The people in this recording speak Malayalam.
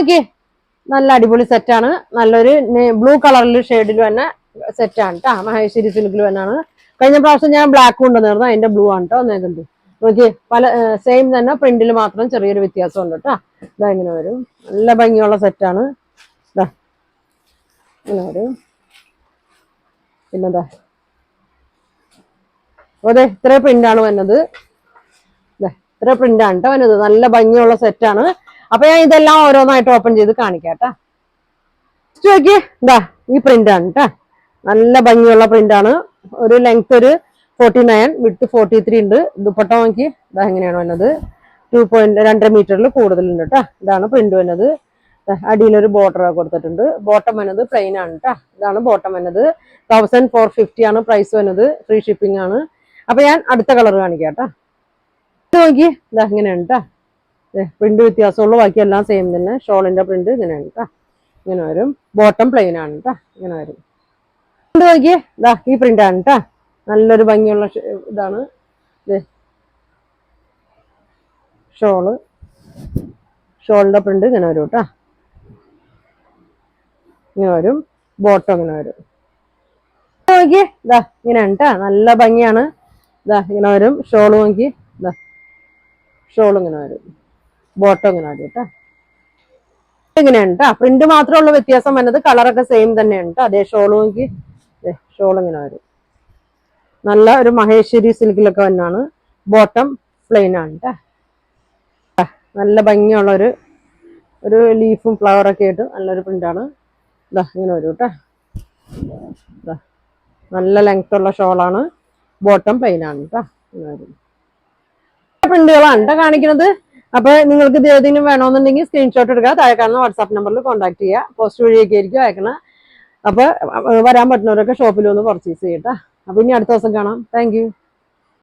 നോക്കിയേ നല്ല അടിപൊളി സെറ്റാണ്. നല്ലൊരു ബ്ലൂ കളറിൽ ഷെയ്ഡിൽ തന്നെ സെറ്റാണ് കേട്ടോ. മഹേശ്വരി സിൽക്കിൽ തന്നെയാണ്. കഴിഞ്ഞ പ്രാവശ്യം ഞാൻ ബ്ലാക്ക് കൊണ്ടുവന്നിരുന്നു, അതിന്റെ ബ്ലൂ ആണ് കേട്ടോ വന്നേക്കുന്നത്. നോക്കിയേ പല സെയിം തന്നെ, പ്രിന്റിൽ മാത്രം ചെറിയൊരു വ്യത്യാസം ഉണ്ട് കേട്ടോ. ഇതാ ഇങ്ങനെ വരും, നല്ല ഭംഗിയുള്ള സെറ്റാണ്. ഇതാ ഇങ്ങനെ വരും. പിന്നെന്താ അതെ ഇത്ര പ്രിന്റാണ് വന്നത്. ഇത്ര പ്രിന്റാണ് കേട്ടോ വന്നത്. നല്ല ഭംഗിയുള്ള സെറ്റാണ്. അപ്പൊ ഞാൻ ഇതെല്ലാം ഓരോന്നായിട്ട് ഓപ്പൺ ചെയ്ത് കാണിക്കാം കേട്ടോ. നോക്കിയേ ഇതാ ഈ പ്രിന്റാണ് കേട്ടോ. നല്ല ഭംഗിയുള്ള പ്രിന്റാണ്. ഒരു ലെങ്ത് ഒരു 49, വിഡ്ത്ത് 43 ഉണ്ട്. ദുപ്പട്ട നോക്കി ഇതാ എങ്ങനെയാണ് വന്നത്. 2.2 മീറ്ററിൽ കൂടുതലുണ്ട് കേട്ടോ. ഇതാണ് പ്രിന്റ് വന്നത്. അടിയിലൊരു ബോർഡർ കൊടുത്തിട്ടുണ്ട്. ബോട്ടം വന്നത് പ്ലെയിൻ ആണ് കേട്ടോ. ഇതാണ് ബോട്ടം വന്നത്. 1450 ആണ് പ്രൈസ് വന്നത്. ഫ്രീ ഷിപ്പിംഗ് ആണ്. അപ്പൊ ഞാൻ അടുത്ത കളർ കാണിക്കാം കേട്ടോ. ഇത് നോക്കി ഇതാ ഇങ്ങനെയാണ് കേട്ടോ. പ്രിന്റ് വ്യത്യാസമുള്ളൂ, ബാക്കിയെല്ലാം സെയിം തന്നെ. ഷോളിന്റെ പ്രിന്റ് ഇങ്ങനെയാണ് കേട്ടോ. ഇങ്ങനെ വരും. ബോട്ടം പ്ലെയിൻ ആണ് കേട്ടോ. ഇങ്ങനെ വരും. പ്രിന്റ് നോക്കിയേ ഇതാ ഈ പ്രിന്റ് ആണ് കേട്ടോ. നല്ലൊരു ഭംഗിയുള്ള ഇതാണ്. ഷോളിന്റെ പ്രിന്റ് ഇങ്ങനെ വരും കേട്ടോ. ഇങ്ങനെ വരും. ബോട്ടം ഇങ്ങനെ വരും. നോക്കി ഇതാ ഇങ്ങനെയാണ് കേട്ടോ. നല്ല ഭംഗിയാണ്. ഇതാ ഇങ്ങനെ വരും. ഷോള് നോക്കി ഇതാ ഷോൾ ഇങ്ങനെ വരും. ബോട്ടം ഇങ്ങനെ വരും കേട്ടോ. ഇങ്ങനെയാണ് കേട്ടോ. പ്രിന്റ് മാത്രമുള്ള വ്യത്യാസം വന്നത്. കളറൊക്കെ സെയിം തന്നെയാണ് കേട്ടോ. അതേ ഷോള് നോക്കി ഷോൾ ഇങ്ങനെ വരും. നല്ല ഒരു മഹേശ്വരി സിൽക്കിലൊക്കെ വന്നാണ്. ബോട്ടം പ്ലെയിൻ ആണ് കേട്ടോ. നല്ല ഭംഗിയുള്ള ഒരു ലീഫും ഫ്ലവറൊക്കെ ആയിട്ട് നല്ലൊരു പ്രിന്റാണ്. ഇതാ ഇങ്ങനെ വരും കേട്ടോ. നല്ല ലെങ്ത് ഉള്ള ഷോളാണ്. ബോട്ടം പ്ലെയിൻ ആണ് കേട്ടോ. ഇങ്ങനെ വരും. പ്രിന്റുകളാണ് കേട്ടോ കാണിക്കുന്നത്. അപ്പൊ നിങ്ങൾക്ക് ഇത് ഏതെങ്കിലും വേണമെന്നുണ്ടെങ്കിൽ സ്ക്രീൻഷോട്ട് എടുക്കുക. താഴെ കാണുന്ന വാട്സാപ്പ് നമ്പറിൽ കോൺടാക്ട് ചെയ്യുക. പോസ്റ്റ് വഴിയൊക്കെ ആയിരിക്കും അയക്കണം. അപ്പൊ വരാൻ പറ്റുന്നവരൊക്കെ ഷോപ്പിൽ ഒന്ന് പർച്ചേസ് ചെയ്യട്ടോ. അപ്പൊ ഇനി അടുത്ത ദിവസം കാണാം. Thank you.